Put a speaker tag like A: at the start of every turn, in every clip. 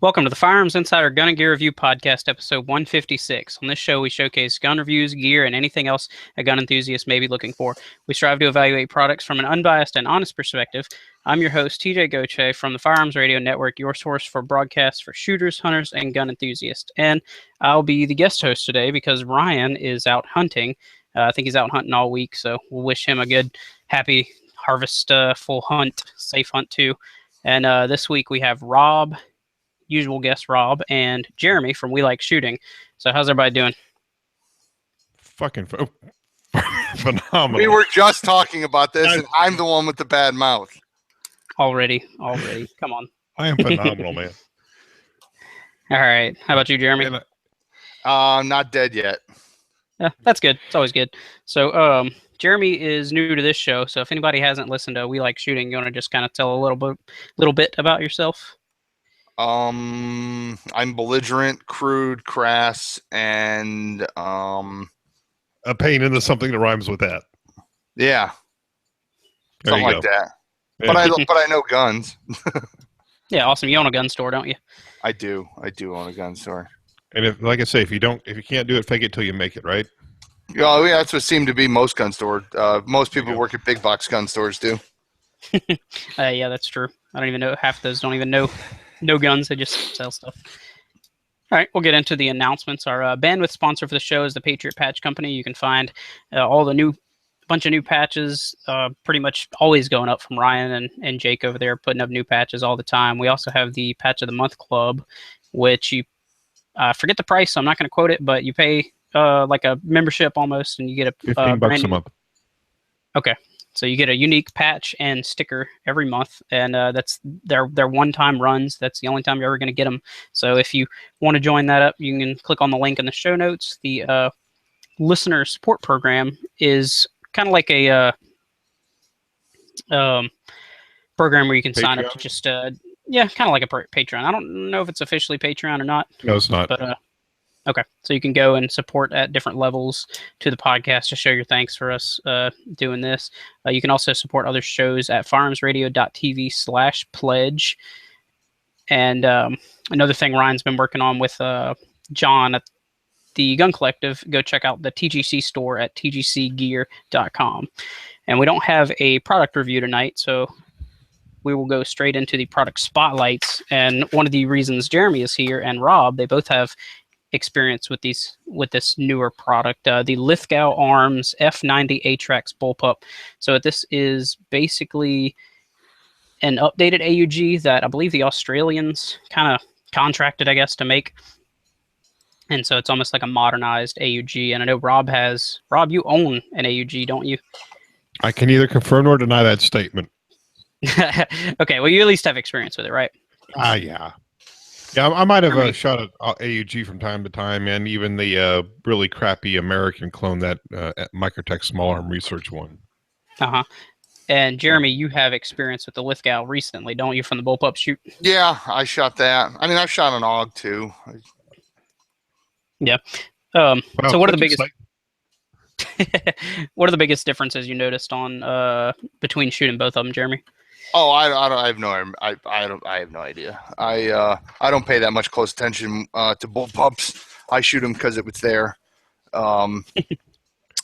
A: Welcome to the Firearms Insider Gun and Gear Review Podcast, episode 156. On this show, we showcase gun reviews, gear, and anything else a gun enthusiast may be looking for. We strive to evaluate products from an unbiased and honest perspective. I'm your host, TJ Goche, from the Firearms Radio Network, your source for broadcasts for shooters, hunters, and gun enthusiasts. And I'll be the guest host today because Ryan is out hunting. I think he's out hunting all week, so we'll wish him a good, happy harvest, full hunt, safe hunt too. And this week we have Rob, usual guest Rob, and Jeremy from We Like Shooting. So how's everybody doing?
B: Fucking phenomenal.
C: We were just talking about this, and I'm the one with the bad mouth.
A: Already. Come on.
B: I am phenomenal, man.
A: All right. How about you, Jeremy?
C: I'm not dead yet.
A: That's good. It's always good. So Jeremy is new to this show, so if anybody hasn't listened to We Like Shooting, you want to just kind of tell a little bit about yourself?
C: I'm belligerent, crude, crass, and
B: a pain into something that rhymes with that.
C: Yeah, something like that. Yeah. But I know guns.
A: Yeah, awesome. You own a gun store, don't you?
C: I do own a gun store.
B: And if, like I say, if you can't do it, fake it till you make it, right?
C: Yeah, that's what seemed to be most gun stores. Most people work at big box gun stores do.
A: Yeah, that's true. I don't even know. Half of those don't even know guns. They just sell stuff. All right, we'll get into the announcements. Our bandwidth sponsor for the show is the Patriot Patch Company. You can find all the bunch of new patches pretty much always going up from Ryan and Jake over there, putting up new patches all the time. We also have the Patch of the Month Club, which you forget the price, so I'm not going to quote it, but you pay like a membership almost, and you get a
B: $15 a month.
A: Okay. So you get a unique patch and sticker every month, and that's their one-time runs. That's the only time you're ever going to get them. So if you want to join that up, you can click on the link in the show notes. The listener support program is kind of like a program where you can
B: Patreon?
A: Sign up to just kind of like a Patreon. I don't know if it's officially Patreon or not.
B: No, it's not.
A: But okay, so you can go and support at different levels to the podcast to show your thanks for us doing this. You can also support other shows at firearmsradio.tv/pledge. And another thing Ryan's been working on with John at the Gun Collective, go check out the TGC store at tgcgear.com. And we don't have a product review tonight, so we will go straight into the product spotlights. And one of the reasons Jeremy is here and Rob, they both have experience with this newer product, the Lithgow Arms F90 Atrax bullpup. So this is basically an updated AUG that I believe the Australians kind of contracted, I guess, to make. And so it's almost like a modernized AUG. And I know Rob, you own an AUG, don't you?
B: I can neither confirm nor deny that statement.
A: Okay, well, you at least have experience with it, right?
B: Yeah. Yeah, I might have shot at AUG from time to time, and even the really crappy American clone, that Microtech Small Arm Research one.
A: Uh-huh. And Jeremy, you have experience with the Lithgow recently, don't you, from the bullpup shoot?
C: Yeah, I shot that. I mean, I've shot an AUG too.
A: Yeah. So what are the biggest what are the biggest differences you noticed on between shooting both of them, Jeremy?
C: Oh, I have no idea. I don't pay that much close attention to bullpups. I shoot them because it was there.
B: And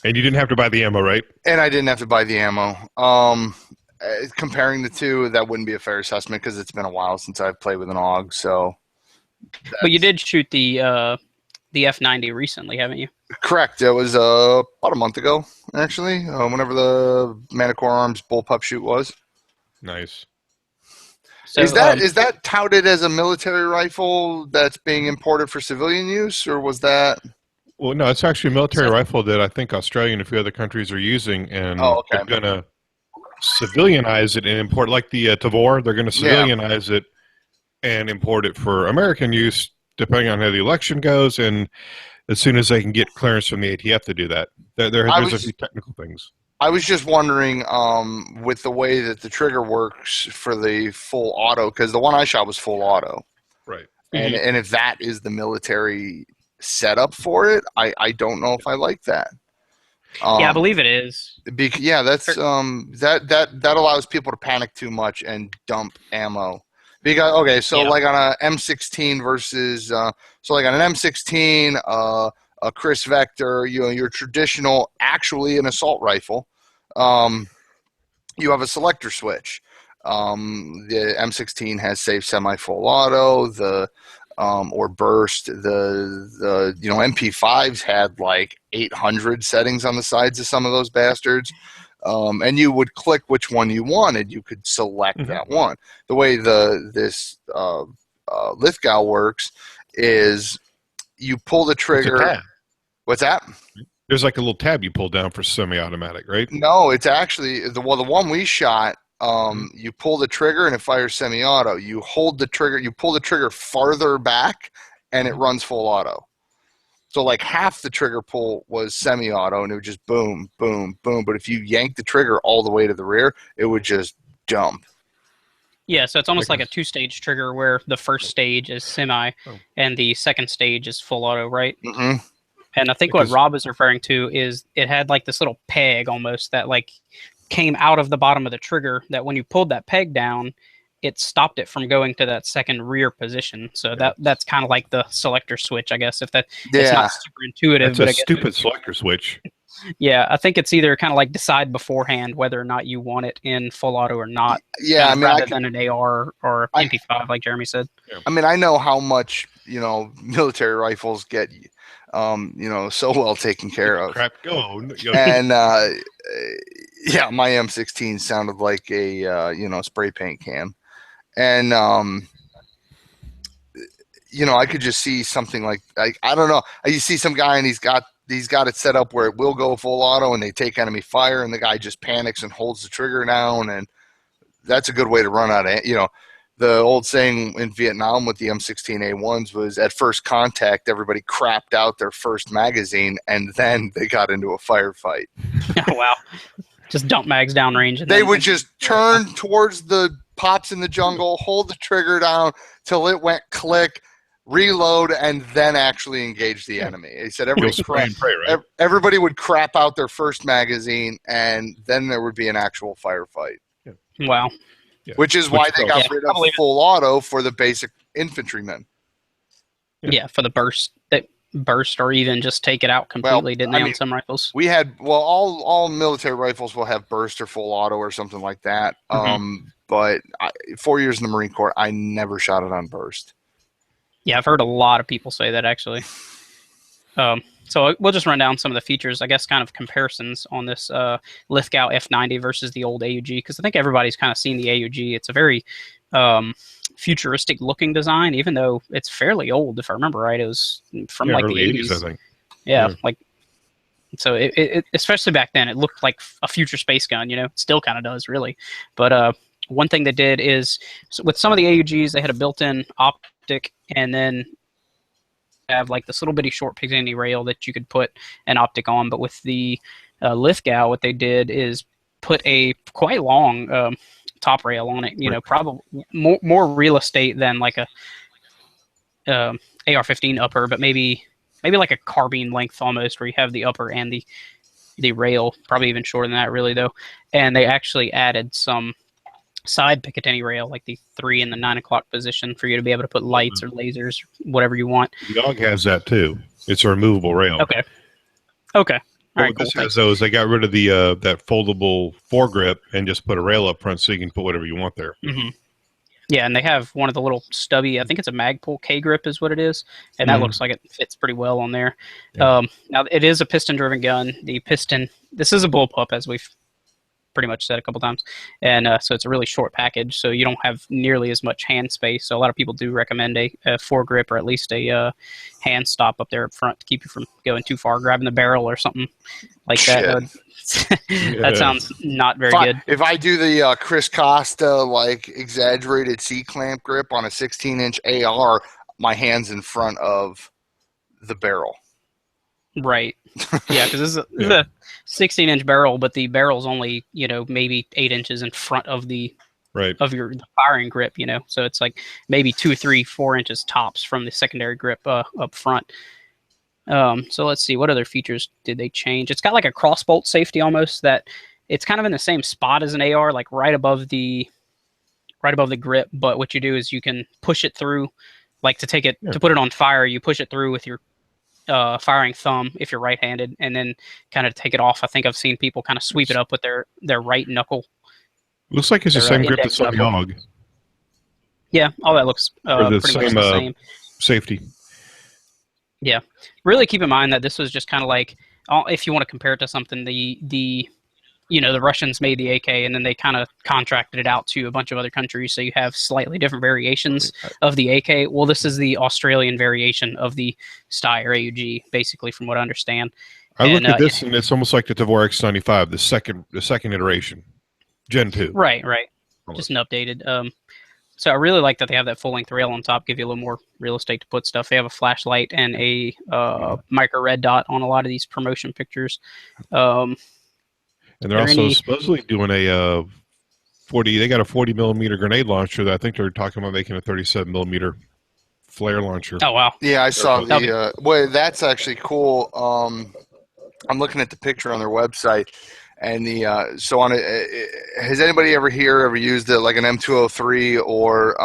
B: you didn't have to buy the ammo, right?
C: And I didn't have to buy the ammo. Comparing the two, that wouldn't be a fair assessment because it's been a while since I've played with an AUG. So,
A: but you did shoot the F90 recently, haven't you?
C: Correct. It was about a month ago, actually. Whenever the Manticore Arms bullpup shoot was.
B: Nice.
A: So,
C: is that touted as a military rifle that's being imported for civilian use, or was that?
B: Well, no, it's actually a military rifle that I think Australia and a few other countries are using, and they're going to civilianize it and import, like the Tavor. They're going to civilianize it and import it for American use, depending on how the election goes, and as soon as they can get clearance from the ATF to do that. There's a few technical things.
C: I was just wondering, with the way that the trigger works for the full auto, because the one I shot was full auto.
B: Right.
C: And if that is the military setup for it, I don't know if I like that.
A: Yeah, I believe it is.
C: That's that allows people to panic too much and dump ammo. Because okay, so like on a M16 versus so like on an M16, a Chris Vector, your traditional, actually an assault rifle, you have a selector switch. The M16 has safe semi-full auto, or burst. The MP5s had like 800 settings on the sides of some of those bastards. And you would click which one you wanted. You could select that one. The way this Lithgow works is you pull the trigger.
B: It's a tab.
C: What's that?
B: There's like a little tab you pull down for semi-automatic, right?
C: No, it's actually the one we shot. You pull the trigger and it fires semi-auto. You hold the trigger, you pull the trigger farther back, and it runs full auto. So like half the trigger pull was semi-auto, and it would just boom, boom, boom. But if you yank the trigger all the way to the rear, it would just jump.
A: Yeah, so it's almost like a two-stage trigger where the first stage is semi, and the second stage is full auto, right?
C: Mm-hmm.
A: And I think what Rob is referring to is it had like this little peg almost that like came out of the bottom of the trigger that when you pulled that peg down, it stopped it from going to that second rear position. So that's kind of like the selector switch, I guess. If that it's not super intuitive,
B: that's a stupid selector switch.
A: Yeah, I think it's either kind of like decide beforehand whether or not you want it in full auto or not.
C: Yeah, I mean,
A: rather than an AR or MP5, like Jeremy said.
C: I mean, I know how much military rifles get so well taken care of.
B: Crap, go.
C: And yeah, my M16 sounded like a spray paint can. And I could just see something like I don't know. You see some guy and he's got it set up where it will go full auto, and they take enemy fire, and the guy just panics and holds the trigger down, and that's a good way to run out of the old saying in Vietnam with the M16A1s was at first contact, everybody crapped out their first magazine, and then they got into a firefight.
A: Wow. Just dump mags downrange.
C: They would just turn towards the pops in the jungle, hold the trigger down till it went click, reload, and then actually engage the enemy. He said everybody would crap out their first magazine, and then there would be an actual firefight.
A: Wow.
B: Yeah.
C: Which is why they got rid of full auto for the basic infantrymen.
A: Yeah, for the burst or even just take it out completely, didn't they, on some rifles?
C: We had, all military rifles will have burst or full auto or something like that. But 4 years in the Marine Corps, I never shot it on burst.
A: Yeah, I've heard a lot of people say that, actually. So we'll just run down some of the features, I guess, kind of comparisons on this Lithgow F90 versus the old AUG, because I think everybody's kind of seen the AUG. It's a very futuristic-looking design, even though it's fairly old, if I remember right. It was from like the 80s,
B: I think.
A: Yeah, like so. It especially back then, it looked like a future space gun. It still kind of does, really. But one thing they did is with some of the AUGs, they had a built-in optic, and then have like this little bitty short Picatinny rail that you could put an optic on. But with the Lithgow, what they did is put a quite long top rail on it. Probably more real estate than like a AR-15 upper, but maybe like a carbine length almost, where you have the upper and the rail. Probably even shorter than that, really, though. And they actually added some side Picatinny rail, like the 3 and the 9 o'clock position, for you to be able to put lights or lasers, whatever you want.
B: The dog has that too. It's a removable rail.
A: Okay. All right,
B: this has those. They got rid of the that foldable foregrip and just put a rail up front, so you can put whatever you want there.
A: Mm-hmm. Yeah, and they have one of the little stubby, I think it's a Magpul K-grip is what it is, and that looks like it fits pretty well on there. Yeah. Now, it is a piston-driven gun. This is a bullpup, as we've pretty much said a couple times, and so it's a really short package, so you don't have nearly as much hand space. So a lot of people do recommend a foregrip, or at least a hand stop up there up front to keep you from going too far, grabbing the barrel or something like that. That sounds not very good.
C: If I do the Chris Costa exaggerated C-clamp grip on a 16-inch AR, my hand's in front of the barrel.
A: Right. Yeah, because this is a 16-inch barrel, but the barrel's only maybe 8 inches in front of the the firing grip. So it's like maybe 2, 3, 4 inches tops from the secondary grip up front. So let's see, what other features did they change? It's got like a crossbolt safety almost, that it's kind of in the same spot as an AR, like right above the right above the grip. But what you do is you can push it through, like to put it on fire. You push it through with your firing thumb if you're right-handed, and then kind of take it off. I think I've seen people kind of sweep it up with their right knuckle.
B: Looks like it's the same grip that's on the AUG.
A: Yeah, all that looks pretty much the same.
B: Safety.
A: Yeah, really keep in mind that this was just kind of like, if you want to compare it to something, the Russians made the AK and then they kind of contracted it out to a bunch of other countries, so you have slightly different variations of the AK. Well, this is the Australian variation of the Steyr AUG, basically, from what I understand.
B: I look at this and it's almost like the Tavor X95, the second iteration, Gen 2.
A: Right. Just an updated. So I really like that they have that full-length rail on top, give you a little more real estate to put stuff. They have a flashlight and a micro red dot on a lot of these promotion pictures.
B: And they're also supposedly doing a 40. They got a 40 millimeter grenade launcher that I think they're talking about making a 37 millimeter flare launcher.
A: Oh wow!
C: Yeah, I saw the. Well, that's actually cool. I'm looking at the picture on their website. And has anybody ever used it like an M203 or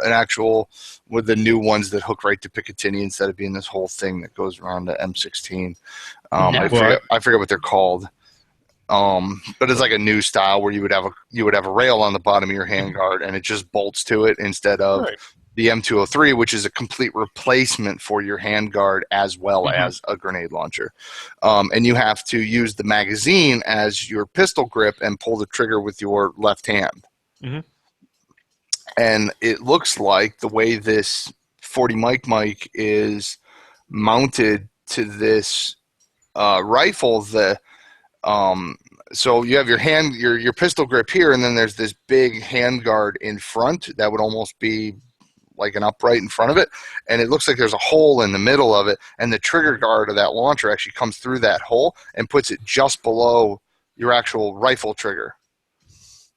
C: an actual with the new ones that hook right to Picatinny instead of being this whole thing that goes around the M16? I forget what they're called. But it's like a new style where you would have a rail on the bottom of your handguard and it just bolts to it instead of the M203, which is a complete replacement for your handguard as well as a grenade launcher. And you have to use the magazine as your pistol grip and pull the trigger with your left hand. Mm-hmm. And it looks like the way this 40 mic is mounted to this rifle, so you have your pistol grip here, and then there's this big handguard in front that would almost be like an upright in front of it, and it looks like there's a hole in the middle of it, and the trigger guard of that launcher actually comes through that hole and puts it just below your actual rifle trigger.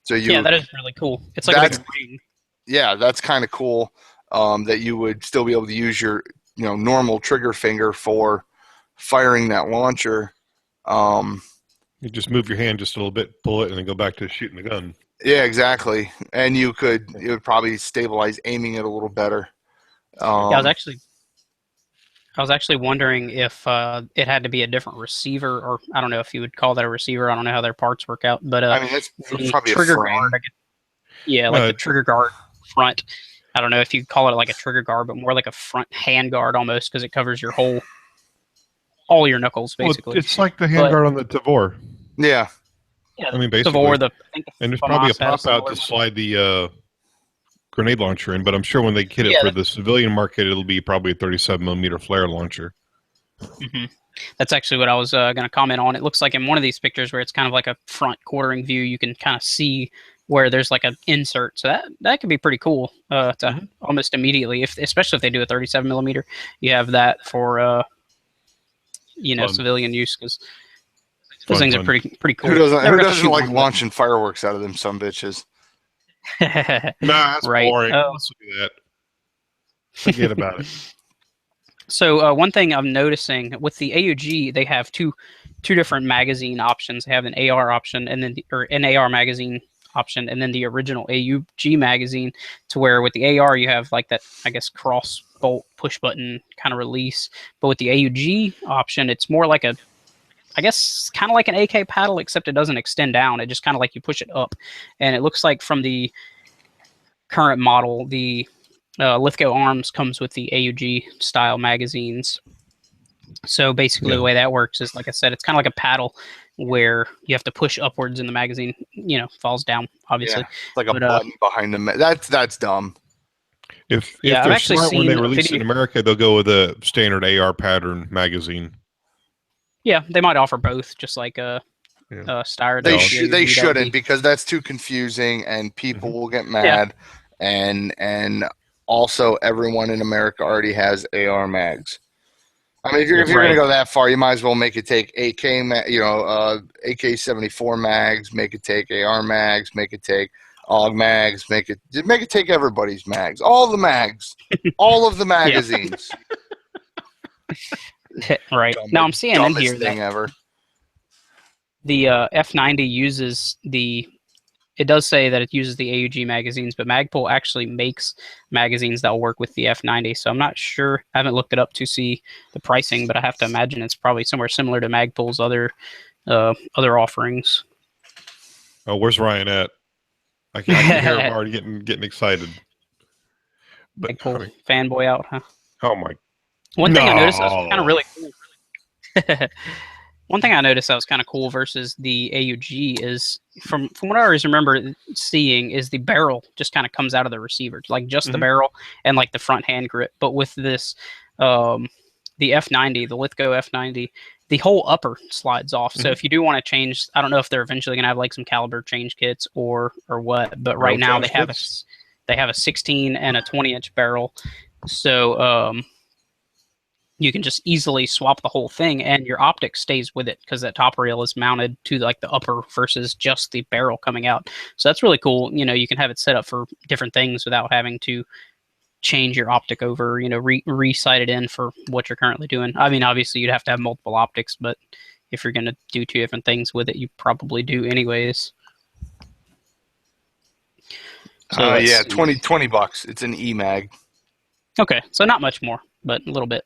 C: So that is really cool. It's like a ring. Yeah, that's kind of cool. That you would still be able to use your normal trigger finger for firing that launcher.
B: You just move your hand just a little bit, pull it, and then go back to shooting the gun.
C: Yeah, exactly. And it would probably stabilize aiming it a little better.
A: I was actually wondering if it had to be a different receiver, or I don't know if you would call that a receiver. I don't know how their parts work out, but
C: I mean, that's probably
A: trigger
C: a frame.
A: guard. The trigger guard front. I don't know if you call it like a trigger guard, but more like a front hand guard almost, because it covers your all your knuckles basically.
B: Well, it's like the handguard on the Tavor.
C: Yeah.
A: Yeah,
B: I mean, basically.
A: Tavor,
B: and there's probably a pop-out to slide the grenade launcher in, but I'm sure when they kit it for the civilian market, it'll be probably a 37 millimeter flare launcher.
A: Mm-hmm. That's actually what I was going to comment on. It looks like in one of these pictures where it's kind of like a front quartering view, you can kind of see where there's like an insert. So that could be pretty cool to almost immediately, especially if they do a 37 millimeter, you have that for civilian use, because those things are pretty cool.
C: Who doesn't like launching fireworks out of them some bitches?
B: Nah, that's boring. Let's do that. Forget about it.
A: So one thing I'm noticing with the AUG, they have two different magazine options. They have an AR option and then an AR magazine option, and then the original AUG magazine. To where with the AR you have like that, I guess, cross bolt push button kind of release, but with the AUG option, it's more like I guess kind of like an AK paddle, except it doesn't extend down. It just kind of like you push it up, and it looks like from the current model, the Lithgow Arms comes with the AUG style magazines. So basically the way that works is, like I said, it's kind of like a paddle where you have to push upwards and the magazine, falls down, obviously.
C: Yeah, it's like a button behind them. That's dumb.
B: If they're smart when they release it in America, they'll go with a standard AR pattern magazine.
A: Yeah, they might offer both, just like Steyr.
C: They shouldn't, because that's too confusing and people will get mad. Yeah. And also, everyone in America already has AR mags. I mean, if you're going to go that far, you might as well make it take AK-74 mags, make it take AR mags, make it take AUG mags, make it take everybody's mags, all the mags, all of the magazines.
A: Right. Now I'm seeing in here
C: thing ever.
A: The F90 uses the it does say that it uses the AUG magazines, but Magpul actually makes magazines that will work with the F90. So I'm not sure. I haven't looked it up to see the pricing, but I have to imagine it's probably somewhere similar to Magpul's other offerings.
B: Oh, where's Ryan at? I can hear him already getting excited.
A: But, Magpul fanboy out, huh?
B: Oh my!
A: One thing I noticed that was kind of really cool. One thing I noticed that was kind of cool versus the AUG is from what I always remember seeing is the barrel just kind of comes out of the receiver, like just the barrel and like the front hand grip. But with this, the F90, the Lithgow F90, the whole upper slides off. So if you do want to change, I don't know if they're eventually going to have like some caliber change kits or what, but right now they have a 16 and a 20-inch barrel. So you can just easily swap the whole thing, and your optic stays with it because that top rail is mounted to like the upper versus just the barrel coming out. So that's really cool. You know, you can have it set up for different things without having to change your optic over, you know, re-sight it in for what you're currently doing. I mean, obviously you'd have to have multiple optics, but if you're going to do two different things with it, you probably do anyways.
C: So yeah, $20. It's an E-mag.
A: Okay, so not much more, but a little bit.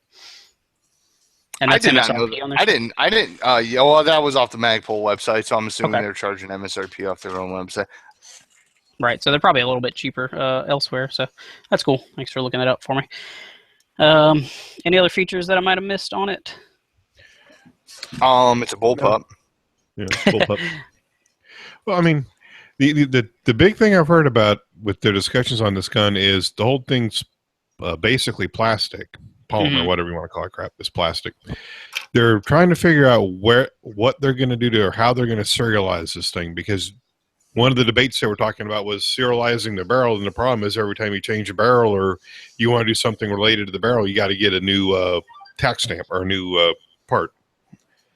A: And that's MSRP on there?
C: I didn't. Well, that was off the Magpul website, so I'm assuming they're charging MSRP off their own website.
A: Right, so they're probably a little bit cheaper elsewhere. So that's cool. Thanks for looking that up for me. Any other features that I might have missed on it?
C: It's a bullpup.
B: Yeah, bullpup. Well, I mean, the big thing I've heard about with their discussions on this gun is the whole thing's basically plastic. Polymer, whatever you want to call it, crap, is plastic. They're trying to figure out what they're going to do to, or how they're going to serialize this thing, because one of the debates they were talking about was serializing the barrel, and the problem is every time you change a barrel or you want to do something related to the barrel, you got to get a new tax stamp or a new part.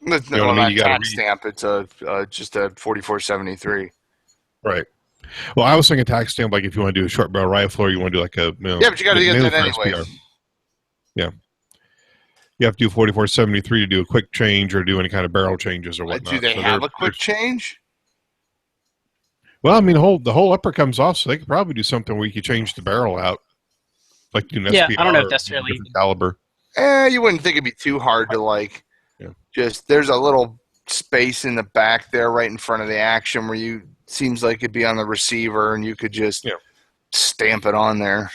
C: You know what I mean? You got a stamp. It's just a 4473.
B: Right. Well, I was thinking tax stamp, like if you want to do a short barrel rifle, or you want to do like a
C: yeah, but you got to get that anyway.
B: Yeah. You have to do 4473 to do a quick change or do any kind of barrel changes or whatnot.
C: Do they have a quick change?
B: Well, I mean, the whole upper comes off, so they could probably do something where you could change the barrel out, like do an SPR.
A: I don't know if necessarily
B: caliber.
C: You wouldn't think it'd be too hard to just. There's a little space in the back there, right in front of the action, where seems like it'd be on the receiver, and you could just stamp it on there.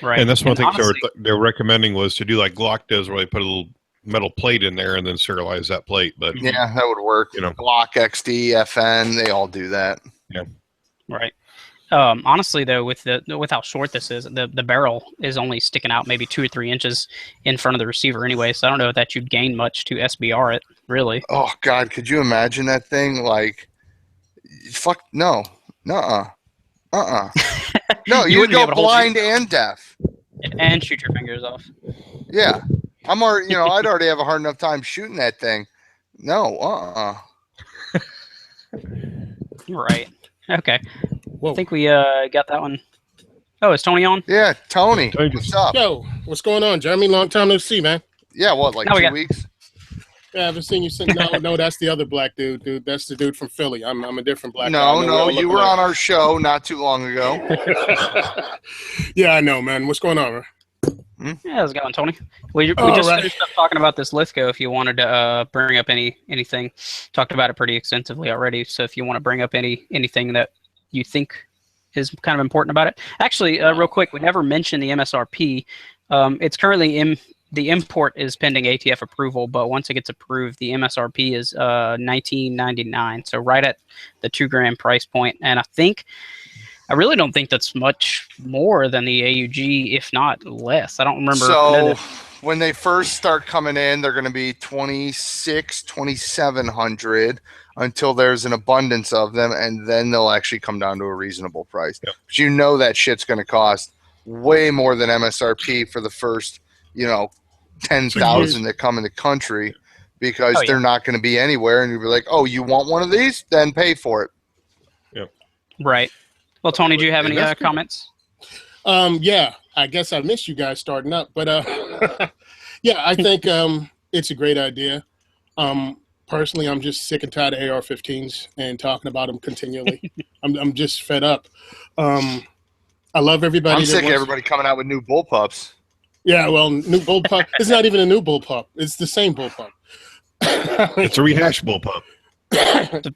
A: Right.
B: And that's one thing they're recommending was to do like Glock does, where they put a little metal plate in there and then serialize that plate. But
C: yeah, that would work. You know, Glock XD, FN, they all do that.
B: Yeah.
A: Right. Honestly, though, with how short this is, the barrel is only sticking out maybe 2 or 3 inches in front of the receiver anyway. So I don't know if that you'd gain much to SBR it, really.
C: Oh God, could you imagine that thing? Like, fuck no, No, you would go blind and deaf.
A: And shoot your fingers off.
C: Yeah. I'm already, I'd already have a hard enough time shooting that thing. No,
A: Right. Okay. Whoa. I think we got that one. Oh, is Tony on?
C: Yeah, Tony. What's up?
D: Yo, what's going on, Jeremy? Long time no see, man.
C: Yeah, what, like 2 weeks?
D: Yeah, I haven't seen you since. No, that's the other black dude. That's the dude from Philly. I'm a different black guy.
C: No, you were on our show not too long ago.
D: Yeah, I know, man. What's going on, man?
A: Yeah, how's it going, Tony? We just finished up talking about this Lithgow. If you wanted to bring up anything, talked about it pretty extensively already. So if you want to bring up anything that you think is kind of important about it. Actually, real quick, we never mentioned the MSRP. It's currently the import is pending ATF approval, but once it gets approved, the MSRP is $19.99, so right at the 2 gram price point. And I really don't think that's much more than the AUG, if not less. I don't remember.
C: So when they first start coming in, they're going to be $2,700 until there's an abundance of them, and then they'll actually come down to a reasonable price. Yep. But that shit's going to cost way more than MSRP for the first, 10,000 that come in the country, because they're not going to be anywhere, and you'll be like, oh, you want one of these? Then pay for it.
B: Yep.
A: Right. Well, Tony, do you have any comments?
D: Yeah, I guess I missed you guys starting up, but yeah, I think it's a great idea. Personally, I'm just sick and tired of AR-15s and talking about them continually. I'm just fed up. I love everybody.
C: I'm sick of everybody coming out with new bullpups.
D: Yeah, well, new bullpup. It's not even a new bullpup. It's the same bullpup.
B: It's a rehashed bullpup.
A: It's a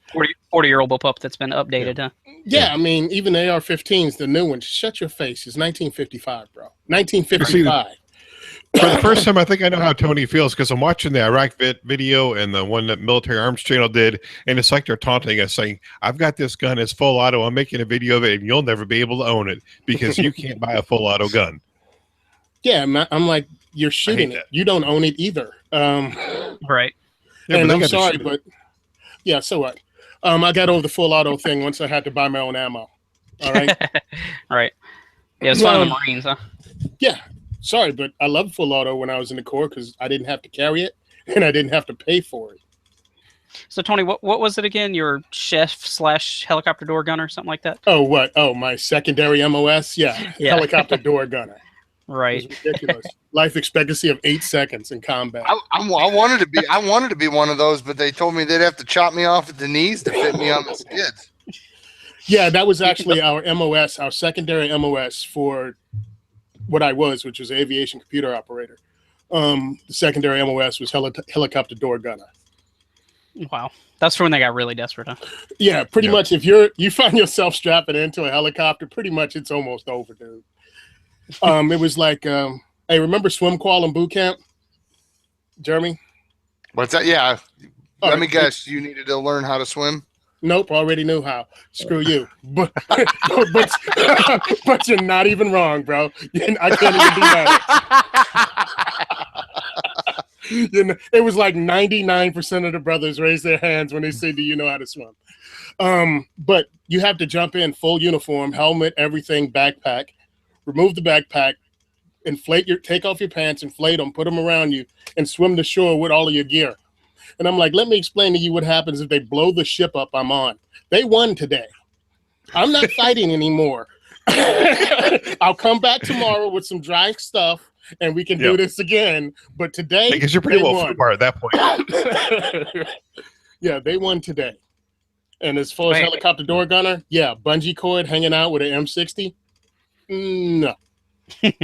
A: 40-year-old bullpup that's been updated, huh?
D: Yeah, I mean, even the AR-15s, the new ones. Shut your face. It's 1955, bro. 1955.
B: For the first time, I think I know how Tony feels because I'm watching the Iraq video and the one that Military Arms Channel did, and it's like they're taunting us, saying, "I've got this gun, it's full auto. I'm making a video of it, and you'll never be able to own it because you can't buy a full auto gun."
D: Yeah, I'm like, you're shooting it. You don't own it either.
A: Right.
B: Yeah,
D: and I'm sorry, but yeah, so what? I got over the full auto thing once I had to buy my own ammo. All right.
A: Right. Yeah, it's fun in the Marines, huh?
D: Yeah. Sorry, but I loved full auto when I was in the Corps because I didn't have to carry it and I didn't have to pay for it.
A: So, Tony, what was it again? Your chef/helicopter door gunner, something like that?
D: Oh, what? Oh, my secondary MOS? Yeah. Helicopter door gunner.
A: Right.
D: It was ridiculous. Life expectancy of 8 seconds in combat.
C: I wanted to be one of those, but they told me they'd have to chop me off at the knees to fit me on the skids.
D: Yeah, that was actually our MOS, our secondary MOS for what I was, which was aviation computer operator. The secondary MOS was helicopter door gunner.
A: Wow. That's when they got really desperate, huh?
D: Yeah, pretty much. If you find yourself strapping into a helicopter, pretty much it's almost over, dude. It was like, hey, remember swim qual in boot camp, Jeremy?
C: What's that? Yeah. Let me guess. You needed to learn how to swim?
D: Nope, already knew how. Screw you. But you're not even wrong, bro. I can't even do that. It was like 99% of the brothers raised their hands when they say, "Do you know how to swim?" But you have to jump in full uniform, helmet, everything, backpack. Remove the backpack, take off your pants, inflate them, put them around you, and swim to shore with all of your gear. And I'm like, let me explain to you what happens if they blow the ship up I'm on. They won today. I'm not fighting anymore. I'll come back tomorrow with some dry stuff, and we can do this again. But today,
B: because you're pretty well far at that point.
D: Yeah, they won today. And as far as helicopter door gunner, yeah, bungee cord hanging out with an M60. No.
C: You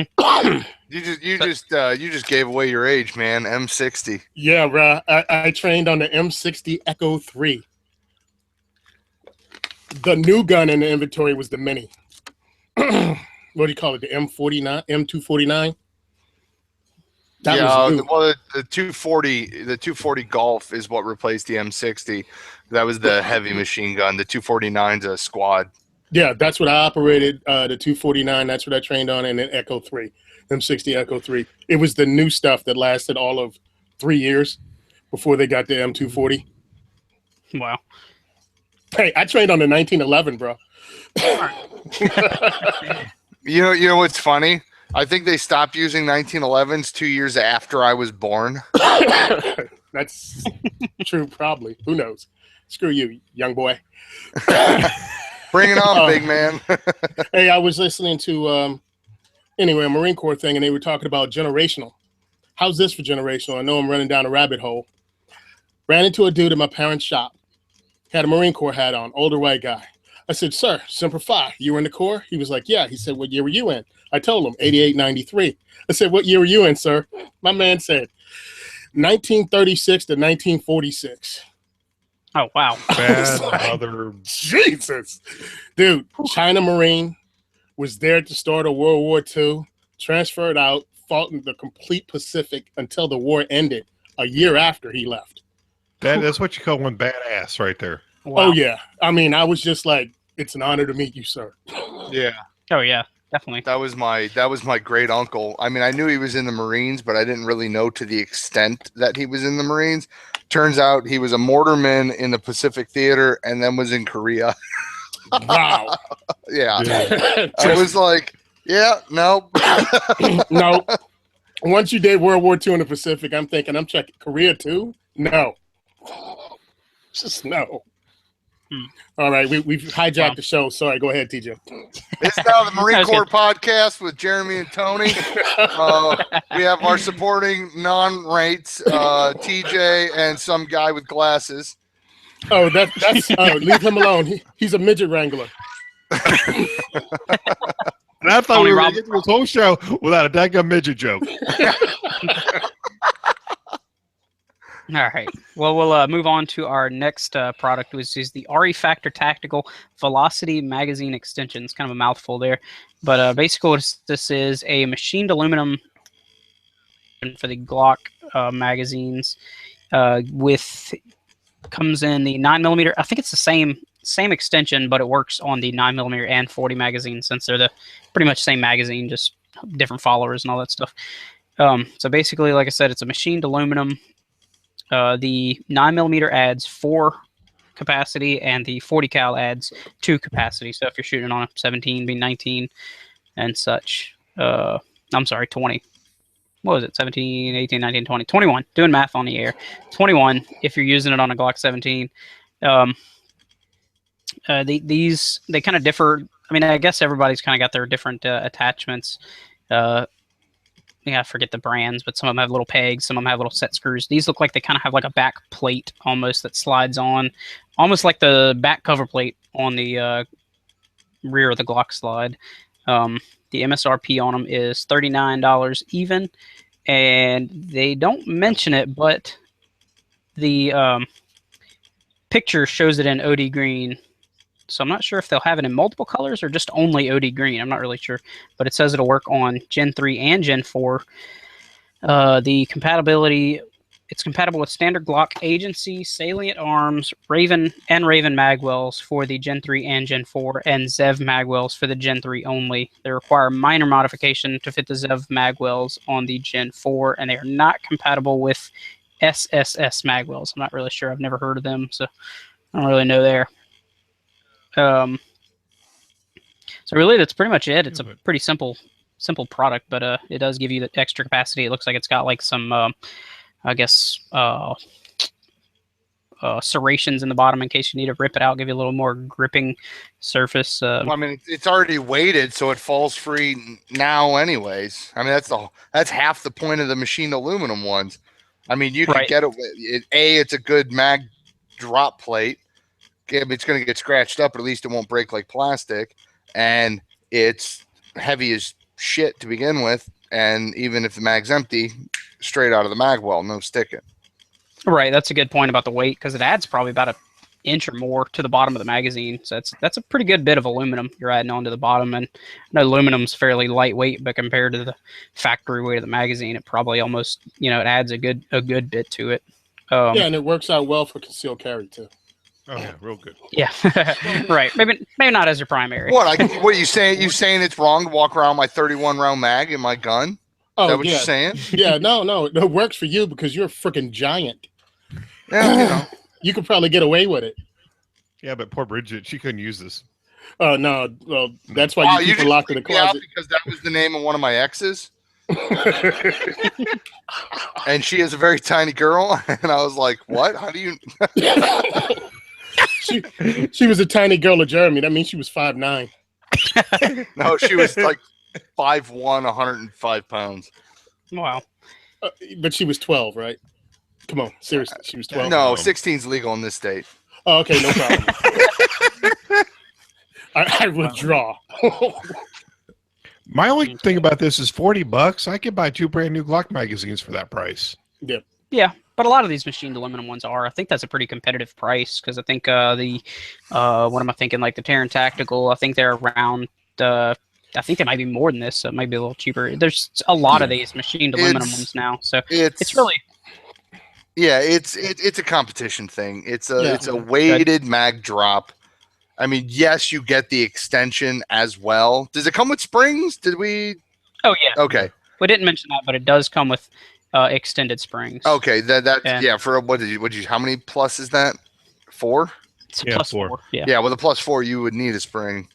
C: just gave away your age, man. M60.
D: Yeah, bro. I trained on the M60 Echo 3. The new gun in the inventory was the Mini. What do you call it? The M49, M249.
C: Well, the 240 Golf is what replaced the M60. That was the heavy machine gun. The 249's a squad.
D: Yeah, that's what I operated, the 249. That's what I trained on, and then Echo 3, M60 Echo 3. It was the new stuff that lasted all of 3 years before they got the M240.
A: Wow.
D: Hey, I trained on the 1911, bro.
C: You know what's funny? I think they stopped using 1911s 2 years after I was born.
D: That's true, probably. Who knows? Screw you, young boy.
C: Bring it on, big man.
D: Hey, I was listening to, a Marine Corps thing, and they were talking about generational. How's this for generational? I know I'm running down a rabbit hole. Ran into a dude in my parents' shop. Had a Marine Corps hat on, older white guy. I said, "Sir, Semper Fi, you were in the Corps?" He was like, "Yeah." He said, "What year were you in?" I told him, 88, 93. I said, "What year were you in, sir?" My man said, 1936 to 1946.
A: Oh, wow.
D: Jesus. Dude, China Marine, was there to start a World War II, transferred out, fought in the complete Pacific until the war ended a year after he left.
B: That's what you call one badass right there.
A: Wow.
D: Oh, yeah. I mean, I was just like, it's an honor to meet you, sir.
C: Yeah.
A: Oh, yeah. Definitely.
C: That was my great uncle. I mean, I knew he was in the Marines, but I didn't really know to the extent that he was in the Marines. Turns out he was a mortarman in the Pacific Theater and then was in Korea.
D: Wow.
C: Yeah. I was like, yeah, no.
D: No. Once you did World War II in the Pacific, I'm thinking, I'm checking Korea too? No. Just no. All right, we've hijacked the show. Sorry, go ahead, TJ.
C: It's now the Marine Corps podcast with Jeremy and Tony. We have our supporting non-rates, TJ, and some guy with glasses.
D: Oh, that's leave him alone. He's a midget wrangler.
B: And I thought we were going to get through this whole show without a daggum midget joke.
A: All right. Well, we'll move on to our next product, which is the RE Factor Tactical Velocity Magazine Extension. It's kind of a mouthful there. But basically what this is a machined aluminum for the Glock magazines comes in the 9mm. I think it's the same extension, but it works on the 9mm and 40 magazine since they're the pretty much same magazine, just different followers and all that stuff. So basically, like I said, it's a machined aluminum. The 9mm adds 4 capacity, and the 40 cal adds 2 capacity. So if you're shooting on a 17, be 19, and such. I'm sorry, 20. What was it? 17, 18, 19, 20, 21. Doing math on the air. 21 if you're using it on a Glock 17. These they kind of differ. I mean, I guess everybody's kind of got their different attachments. I forget the brands, but some of them have little pegs, some of them have little set screws. These look like they kind of have like a back plate almost that slides on, almost like the back cover plate on the rear of the Glock slide. The MSRP on them is $39 even, and they don't mention it, but the picture shows it in OD green. So I'm not sure if they'll have it in multiple colors or just only OD green. I'm not really sure. But it says it'll work on Gen 3 and Gen 4. The compatibility, it's compatible with standard Glock Agency, Salient Arms, Raven magwells for the Gen 3 and Gen 4, and Zev magwells for the Gen 3 only. They require minor modification to fit the Zev magwells on the Gen 4, and they are not compatible with SSS magwells. I'm not really sure. I've never heard of them, so I don't really know there. So really, that's pretty much it. It's a pretty simple product, but it does give you the extra capacity. It looks like it's got like some, I guess, serrations in the bottom in case you need to rip it out, give you a little more gripping surface.
C: Well, I mean, it's already weighted, so it falls free now, anyways. I mean, that's half the point of the machined aluminum ones. I mean, you can get it. It's a good mag drop plate. It's going to get scratched up, but at least it won't break like plastic. And it's heavy as shit to begin with. And even if the mag's empty, straight out of the mag well, no sticking.
A: Right. That's a good point about the weight, because it adds probably about an inch or more to the bottom of the magazine. So that's a pretty good bit of aluminum you're adding onto the bottom. And I know aluminum's fairly lightweight, but compared to the factory weight of the magazine, it probably almost, it adds a good bit to it.
D: Yeah, and it works out well for concealed carry too.
B: Oh yeah, real good.
A: Yeah, right. Maybe not as your primary.
C: What are you saying? You saying it's wrong to walk around my 31 round mag in my gun?
D: Oh,
C: is that what you're saying?
D: Yeah, no, it works for you because you're a freaking giant.
C: Yeah,
D: you could probably get away with it.
B: Yeah, but poor Bridget, she couldn't use this.
D: Oh no, well, that's why you keep her locked in the closet.
C: Because that was the name of one of my exes. And she is a very tiny girl, and I was like, "What? How do you?"
D: She was a tiny girl of Jeremy. That means she was 5'9".
C: No, she was like 5'1", 105 pounds.
A: Wow.
D: But she was 12, right? Come on, seriously, she was 12.
C: No, 16's legal in this state.
D: Oh, okay, no problem. I withdraw.
B: My only thing about this is $40. I could buy 2 brand new Glock magazines for that price.
D: Yeah.
A: Yeah, but a lot of these machined aluminum ones are. I think that's a pretty competitive price, because I think what am I thinking? Like the Terran Tactical, I think they're around. I think they might be more than this, so it might be a little cheaper. There's a lot of these machined aluminum ones now, so it's really.
C: Yeah, it's a competition thing. It's a weighted mag drop. I mean, yes, you get the extension as well. Does it come with springs? Did we?
A: Oh yeah.
C: Okay.
A: We didn't mention that, but it does come with extended springs.
C: Okay, yeah. For what did you? How many plus is that? 4.
A: It's a plus 4. Yeah.
C: Yeah, with a plus 4, you would need a spring.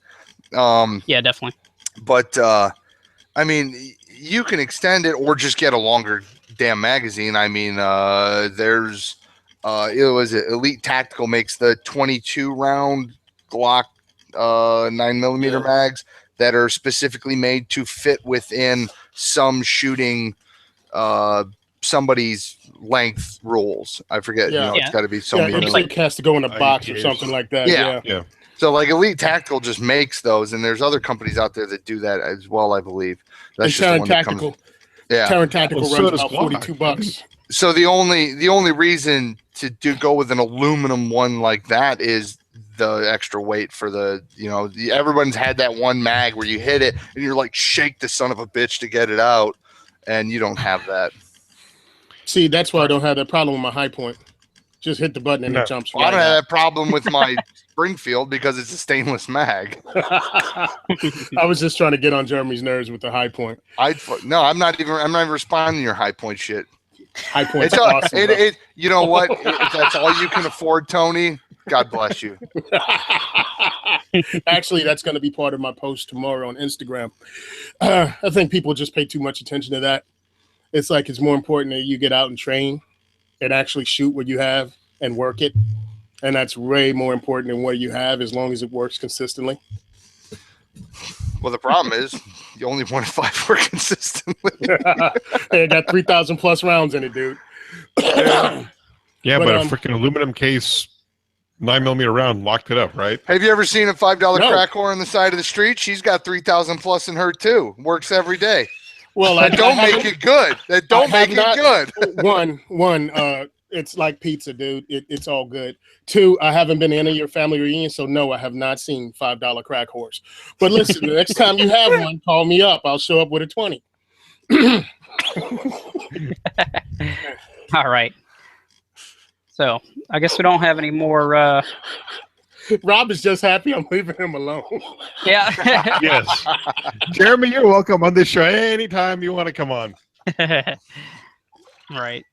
A: Yeah, definitely.
C: But I mean, you can extend it or just get a longer damn magazine. I mean, there's it was Elite Tactical makes the 22 round Glock 9mm mags that are specifically made to fit within some shooting somebody's length rules. I forget.
D: Yeah.
C: It's got to be so many.
D: It has to go in a box or something like that.
C: Yeah. So like Elite Tactical just makes those, and there's other companies out there that do that as well, I believe.
D: That's just Terran Tactical. Terran Tactical runs about $42.
C: So the only reason to go with an aluminum one like that is the extra weight for everyone's had that one mag where you hit it and you're like, shake the son of a bitch to get it out, and you don't have that.
D: See, that's why I don't have that problem with my high point. Just hit the button and it jumps.
C: I don't have that problem with my Springfield because it's a stainless mag.
D: I was just trying to get on Jeremy's nerves with the high point.
C: I'm not even responding to your high point shit.
D: High point's awesome.
C: You know what? If that's all you can afford, Tony, God bless you.
D: Actually, that's going to be part of my post tomorrow on Instagram. I think people just pay too much attention to that. It's like it's more important that you get out and train and actually shoot what you have and work it. And that's way more important than what you have, as long as it works consistently.
C: Well, the problem is you only want to fight work consistently.
D: Hey, I got 3,000 plus rounds in it, dude.
B: Yeah, but a freaking aluminum case 9mm round locked it up, right?
C: Have you ever seen a $5 crack whore on the side of the street? She's got 3,000 plus in her too. Works every day.
D: Well,
C: that don't make it good. That don't make it good.
D: One, it's like pizza, dude. It's all good. Two, I haven't been to any of your family reunions, so no, I have not seen $5 crack horse. But listen, the next time you have one, call me up. I'll show up with a 20.
A: All right. So I guess we don't have any more.
D: Rob is just happy I'm leaving him alone.
A: Yeah.
B: Yes. Jeremy, you're welcome on this show anytime you want to come on.
A: Right.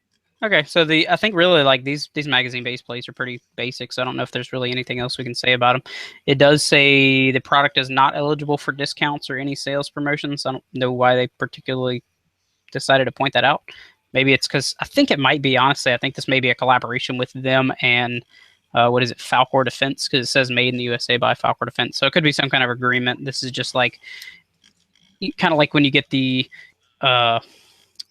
A: Okay, so I think really like these magazine base plates are pretty basic, so I don't know if there's really anything else we can say about them. It does say the product is not eligible for discounts or any sales promotions. I don't know why they particularly decided to point that out. Maybe it's because I think it might be, honestly, I think this may be a collaboration with them and Falcor Defense, because it says made in the USA by Falcor Defense. So it could be some kind of agreement. This is just like kind of like when you get the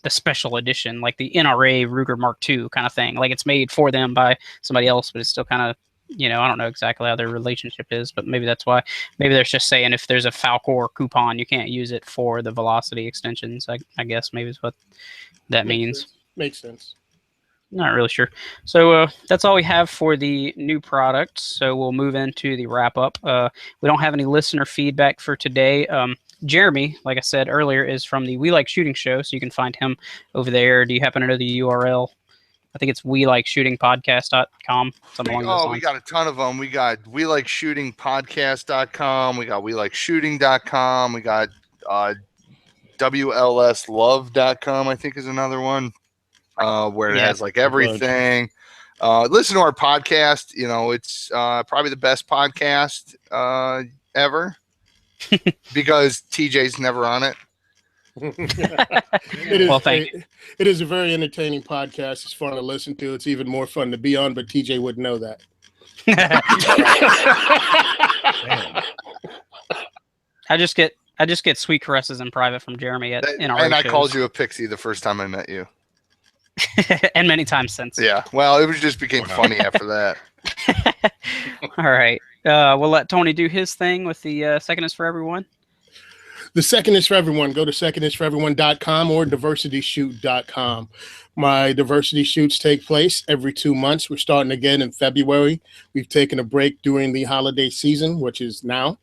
A: special edition, like the NRA Ruger Mark II kind of thing. Like it's made for them by somebody else, but it's still kind of, I don't know exactly how their relationship is, but maybe that's why. Maybe they're just saying if there's a Falcor coupon, you can't use it for the velocity extensions. I guess maybe is what that means.
D: Makes sense.
A: Not really sure. So that's all we have for the new products. So we'll move into the wrap up. We don't have any listener feedback for today. Jeremy, like I said earlier, is from the We Like Shooting show, so you can find him over there. Do you happen to know the URL? I think it's welikeshootingpodcast.com.
C: We got a ton of them. We got welikeshootingpodcast.com. We got welikeshooting.com. We got WLSlove.com, I think is another one, where it has like everything. Listen to our podcast. It's probably the best podcast ever. Because TJ's never on it.
D: It is a very entertaining podcast. It's fun to listen to. It's even more fun to be on, but TJ wouldn't know that.
A: I just get sweet caresses in private from Jeremy in our
C: and I
A: shows.
C: called you a pixie the first time I met you.
A: And many times since.
C: Yeah. Well, it just became funny after that.
A: All right. We'll let Tony do his thing with the Second is for Everyone.
D: The Second is for Everyone. Go to secondisforeveryone.com or diversityshoot.com. My diversity shoots take place every 2 months. We're starting again in February. We've taken a break during the holiday season, which is now.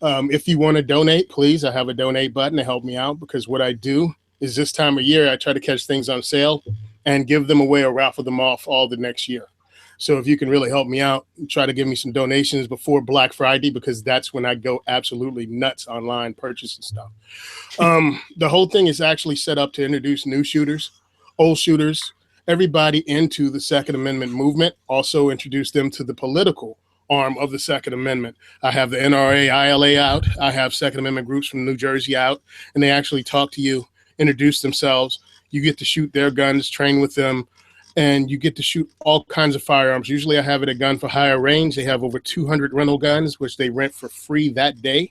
D: If you want to donate, please, I have a donate button to help me out, because what I do is this time of year, I try to catch things on sale and give them away or raffle them off all the next year. So if you can really help me out, try to give me some donations before Black Friday, because that's when I go absolutely nuts online purchasing stuff. The whole thing is actually set up to introduce new shooters, old shooters, everybody into the Second Amendment movement, also introduce them to the political arm of the Second Amendment. I have the NRA, ILA out. I have Second Amendment groups from New Jersey out, and they actually talk to you, introduce themselves. You get to shoot their guns, train with them, and you get to shoot all kinds of firearms. Usually I have it at Gun for Hire range. They have over 200 rental guns, which they rent for free that day.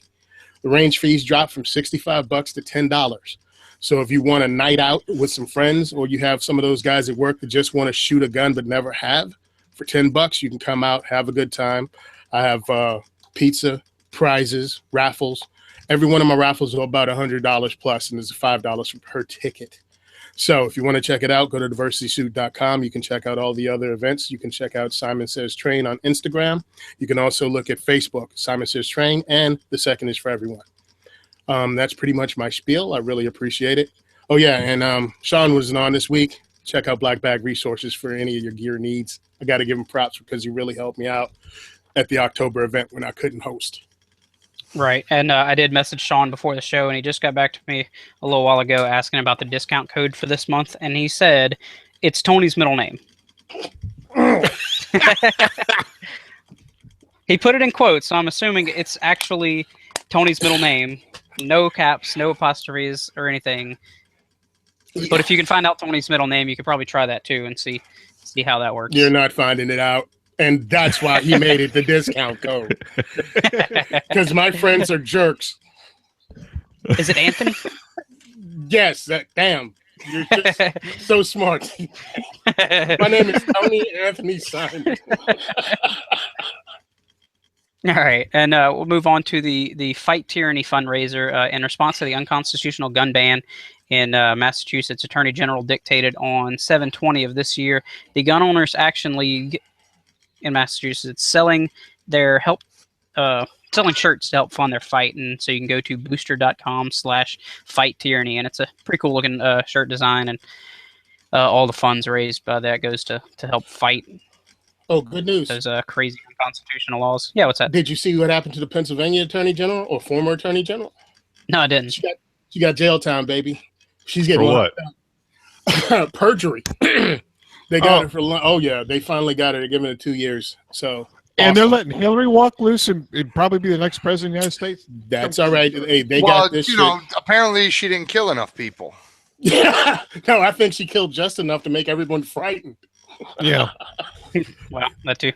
D: The range fees drop from $65 to $10. So if you want a night out with some friends, or you have some of those guys at work that just want to shoot a gun but never have, for $10, you can come out, have a good time. I have pizza, prizes, raffles. Every one of my raffles are about $100 plus, and there's $5 per ticket. So if you want to check it out, go to diversitysuit.com. You can check out all the other events. You can check out Simon Says Train on Instagram. You can also look at Facebook, Simon Says Train, and the second is for everyone. That's pretty much my spiel. I really appreciate it. Oh, yeah, and Sean wasn't on this week. Check out Black Bag Resources for any of your gear needs. I got to give him props because he really helped me out at the October event when I couldn't host.
A: Right. And I did message Sean before the show, and he just got back to me a little while ago asking about the discount code for this month. And he said, it's Tony's middle name. He put it in quotes, so I'm assuming it's actually Tony's middle name. No caps, no apostrophes or anything. But if you can find out Tony's middle name, you could probably try that too and see how that works.
D: You're not finding it out. And that's why he made it the discount code. Because my friends are jerks.
A: Is it Anthony?
D: Yes. Damn. You're just so smart. My name is Tony Anthony Simon.
A: All right. And we'll move on to the Fight Tyranny fundraiser. In response to the unconstitutional gun ban in Massachusetts, Attorney General dictated on 7/20 of this year, the Gun Owners Action League in Massachusetts selling shirts to help fund their fight. And so you can go to booster.com/fight tyranny, and it's a pretty cool looking shirt design, and all the funds raised by that goes to help fight.
D: Oh, good news.
A: Those crazy unconstitutional laws. Yeah, what's that?
D: Did you see what happened to the Pennsylvania Attorney General or former Attorney General?
A: No, I didn't.
D: She got jail time, baby. She's getting
B: for what?
D: Perjury. They got it for yeah, they finally got it. They're giving it 2 years. So
B: and they're letting Hillary walk loose and probably be the next president of the United States.
D: That's all right. Hey, they got this.
C: Apparently she didn't kill enough people.
D: Yeah. No, I think she killed just enough to make everyone frightened.
B: Yeah.
A: Well, that too.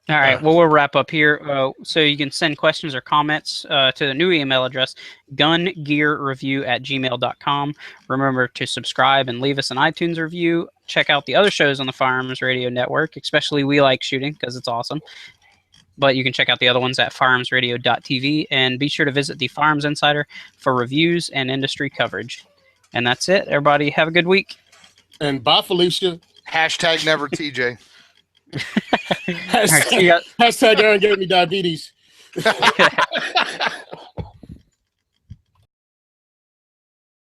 A: All right. Well, we'll wrap up here. So you can send questions or comments to the new email address, gungearreview@gmail.com. Remember to subscribe and leave us an iTunes review. Check out the other shows on the Firearms Radio Network, especially We Like Shooting, because it's awesome. But you can check out the other ones at firearmsradio.tv, and be sure to visit the Firearms Insider for reviews and industry coverage. And that's it. Everybody have a good week.
D: And bye, Felicia.
C: Hashtag never TJ.
D: Hashtag Aaron gave me diabetes.